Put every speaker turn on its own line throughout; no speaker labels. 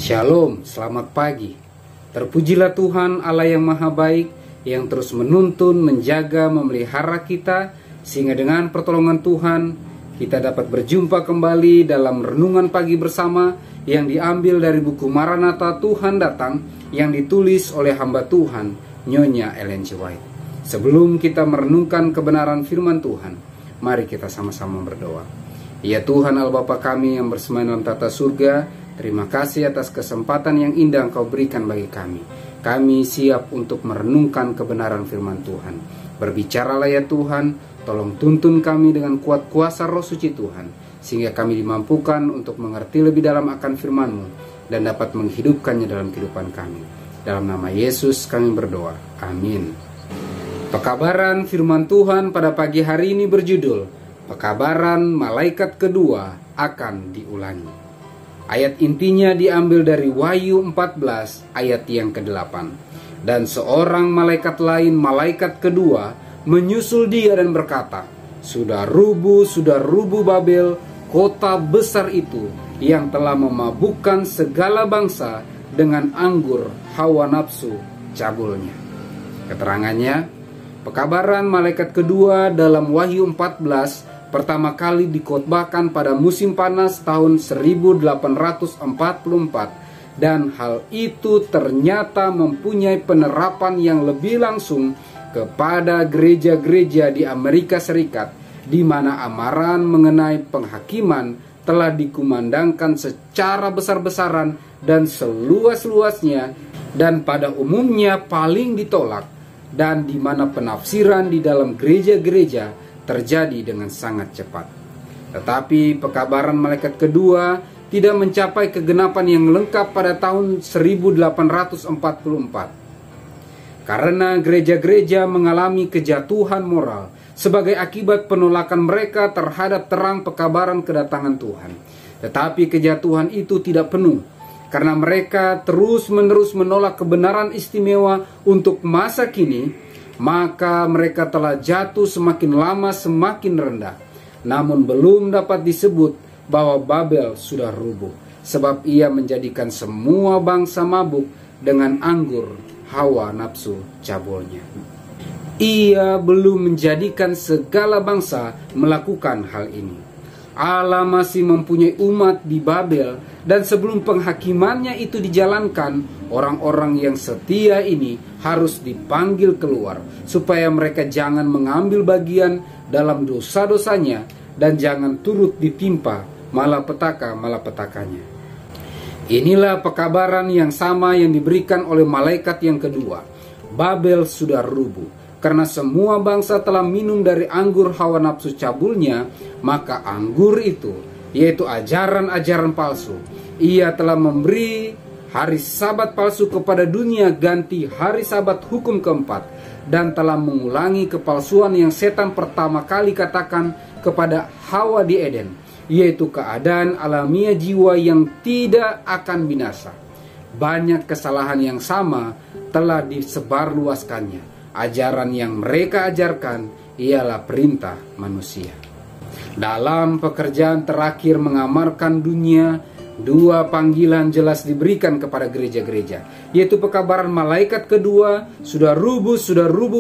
Shalom, selamat pagi. Terpujilah Tuhan Allah yang maha baik, yang terus menuntun, menjaga, memelihara kita, sehingga dengan pertolongan Tuhan kita dapat berjumpa kembali dalam renungan pagi bersama yang diambil dari buku Maranatha Tuhan Datang, yang ditulis oleh hamba Tuhan Nyonya Ellen G. White. Sebelum kita merenungkan kebenaran firman Tuhan, mari kita sama-sama berdoa. Ya Tuhan Allah Bapa kami yang bersemayam dalam tata surga, terima kasih atas kesempatan yang indah Engkau berikan bagi kami. Kami siap untuk merenungkan kebenaran firman Tuhan. Berbicaralah ya Tuhan, tolong tuntun kami dengan kuat kuasa Roh Suci Tuhan, sehingga kami dimampukan untuk mengerti lebih dalam akan firman-Mu dan dapat menghidupkannya dalam kehidupan kami. Dalam nama Yesus kami berdoa. Amin. Pekabaran firman Tuhan pada pagi hari ini berjudul Pekabaran Malaikat Kedua akan diulangi. Ayat intinya diambil dari Wahyu 14 ayat yang ke-8. Dan seorang malaikat lain, malaikat kedua, menyusul dia dan berkata, sudah rubuh Babel, kota besar itu, yang telah memabukkan segala bangsa dengan anggur hawa nafsu cabulnya. Keterangannya, pekabaran malaikat kedua dalam Wahyu 14 pertama kali dikhotbahkan pada musim panas tahun 1844, dan hal itu ternyata mempunyai penerapan yang lebih langsung kepada gereja-gereja di Amerika Serikat, di mana amaran mengenai penghakiman telah dikumandangkan secara besar-besaran dan seluas-luasnya, dan pada umumnya paling ditolak, dan di mana penafsiran di dalam gereja-gereja terjadi dengan sangat cepat. Tetapi pekabaran malaikat kedua tidak mencapai kegenapan yang lengkap pada tahun 1844. Karena gereja-gereja mengalami kejatuhan moral sebagai akibat penolakan mereka terhadap terang pekabaran kedatangan Tuhan. Tetapi kejatuhan itu tidak penuh, karena mereka terus-menerus menolak kebenaran istimewa untuk masa kini, maka mereka telah jatuh semakin lama semakin rendah. Namun belum dapat disebut bahwa Babel sudah rubuh, sebab ia menjadikan semua bangsa mabuk dengan anggur hawa nafsu cabulnya. Ia belum menjadikan segala bangsa melakukan hal ini. Allah masih mempunyai umat di Babel, dan sebelum penghakimannya itu dijalankan, orang-orang yang setia ini harus dipanggil keluar, supaya mereka jangan mengambil bagian dalam dosa-dosanya dan jangan turut ditimpa malapetaka-malapetakanya. Inilah pekabaran yang sama yang diberikan oleh malaikat yang kedua. Babel sudah rubuh. Karena semua bangsa telah minum dari anggur hawa nafsu cabulnya, maka anggur itu, yaitu ajaran-ajaran palsu, ia telah memberi hari sabat palsu kepada dunia ganti hari sabat hukum keempat, dan telah mengulangi kepalsuan yang setan pertama kali katakan kepada Hawa di Eden, yaitu keadaan alamiah jiwa yang tidak akan binasa. Banyak kesalahan yang sama telah disebarluaskannya. Ajaran yang mereka ajarkan ialah perintah manusia. Dalam pekerjaan terakhir mengamarkan dunia, dua panggilan jelas diberikan kepada gereja-gereja, yaitu pekabaran malaikat kedua, sudah rubuh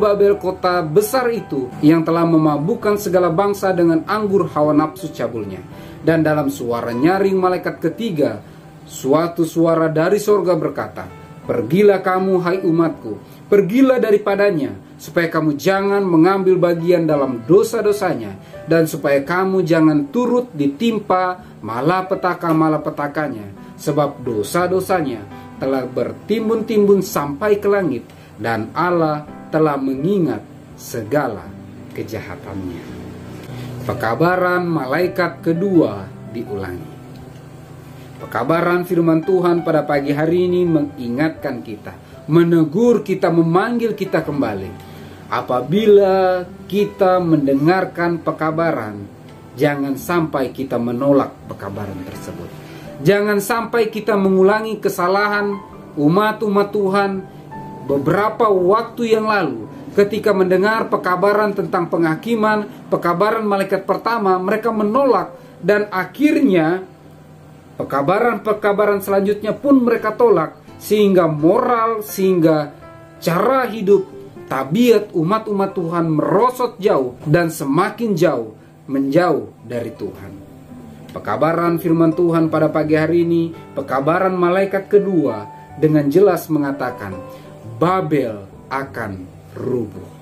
Babel, kota besar itu, yang telah memabukkan segala bangsa dengan anggur hawa nafsu cabulnya. Dan dalam suara nyaring malaikat ketiga, suatu suara dari sorga berkata, pergilah kamu hai umatku, pergilah daripadanya, supaya kamu jangan mengambil bagian dalam dosa-dosanya, dan supaya kamu jangan turut ditimpa malapetaka-malapetakanya, sebab dosa-dosanya telah bertimbun-timbun sampai ke langit, dan Allah telah mengingat segala kejahatannya. Pekabaran malaikat kedua diulangi. Pekabaran firman Tuhan pada pagi hari ini mengingatkan kita, menegur kita, memanggil kita kembali. Apabila kita mendengarkan pekabaran, jangan sampai kita menolak pekabaran tersebut. Jangan sampai kita mengulangi kesalahan umat-umat Tuhan beberapa waktu yang lalu. Ketika mendengar pekabaran tentang penghakiman, pekabaran malaikat pertama, mereka menolak, dan akhirnya Pekabaran-pekabaran selanjutnya pun mereka tolak, sehingga moral, sehingga cara hidup, tabiat umat-umat Tuhan merosot jauh dan semakin jauh menjauh dari Tuhan. Pekabaran firman Tuhan pada pagi hari ini, pekabaran malaikat kedua dengan jelas mengatakan, Babel akan rubuh.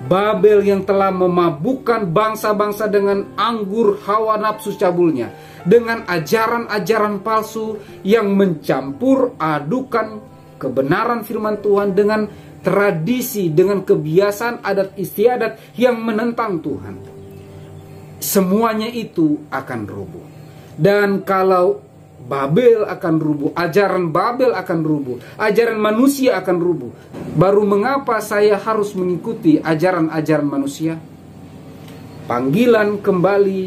Babel yang telah memabukkan bangsa-bangsa dengan anggur hawa nafsu cabulnya, dengan ajaran-ajaran palsu yang mencampur adukan kebenaran firman Tuhan dengan tradisi, dengan kebiasaan adat istiadat yang menentang Tuhan. Semuanya itu akan rubuh. Dan kalau Babel akan rubuh, ajaran Babel akan rubuh, ajaran manusia akan rubuh, baru mengapa saya harus mengikuti ajaran-ajaran manusia? Panggilan kembali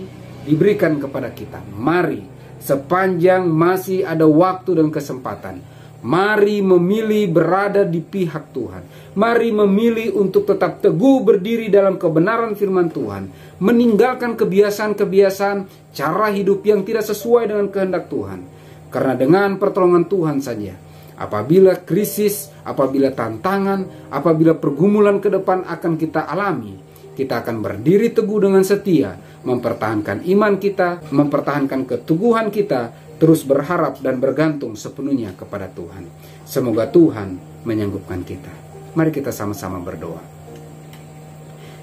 diberikan kepada kita. Mari, sepanjang masih ada waktu dan kesempatan, mari memilih berada di pihak Tuhan. Mari memilih untuk tetap teguh berdiri dalam kebenaran firman Tuhan, meninggalkan kebiasaan-kebiasaan cara hidup yang tidak sesuai dengan kehendak Tuhan. Karena dengan pertolongan Tuhan saja, apabila krisis, apabila tantangan, apabila pergumulan ke depan akan kita alami, kita akan berdiri teguh dengan setia, mempertahankan iman kita, mempertahankan keteguhan kita, terus berharap dan bergantung sepenuhnya kepada Tuhan. Semoga Tuhan menyanggupkan kita. Mari kita sama-sama berdoa.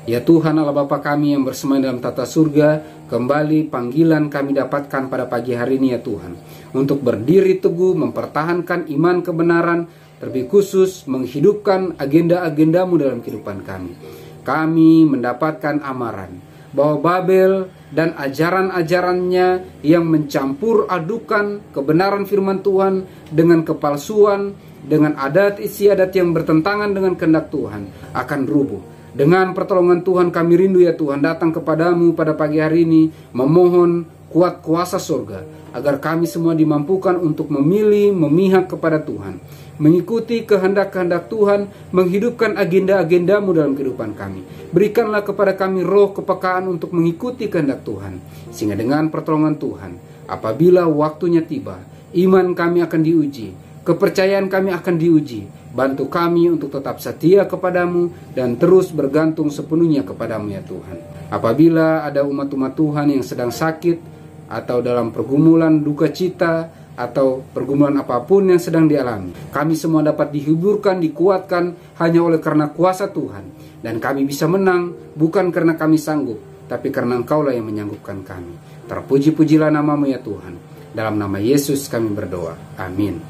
Ya Tuhan Allah Bapa kami yang bersemayam dalam tata surga, kembali panggilan kami dapatkan pada pagi hari ini ya Tuhan, untuk berdiri teguh, mempertahankan iman kebenaran, terlebih khusus menghidupkan agenda-agendamu dalam kehidupan kami. Kami mendapatkan amaran bahwa Babel dan ajaran-ajarannya yang mencampur adukan kebenaran firman Tuhan dengan kepalsuan, dengan adat istiadat yang bertentangan dengan kehendak Tuhan akan rubuh. Dengan pertolongan Tuhan kami rindu ya Tuhan datang kepadamu pada pagi hari ini, memohon kuat kuasa surga agar kami semua dimampukan untuk memilih, memihak kepada Tuhan, mengikuti kehendak-kehendak Tuhan, menghidupkan agenda-agendamu dalam kehidupan kami. Berikanlah kepada kami roh kepekaan untuk mengikuti kehendak Tuhan, sehingga dengan pertolongan Tuhan, apabila waktunya tiba, iman kami akan diuji, kepercayaan kami akan diuji. Bantu kami untuk tetap setia kepadamu dan terus bergantung sepenuhnya kepadamu ya Tuhan. Apabila ada umat-umat Tuhan yang sedang sakit, atau dalam pergumulan duka cita, atau pergumulan apapun yang sedang dialami, kami semua dapat dihiburkan, dikuatkan hanya oleh karena kuasa Tuhan. Dan kami bisa menang bukan karena kami sanggup, tapi karena Engkaulah yang menyanggupkan kami. Terpuji-pujilah namamu ya Tuhan. Dalam nama Yesus kami berdoa. Amin.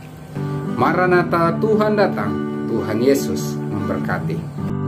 Maranatha, Tuhan datang. Tuhan Yesus memberkati.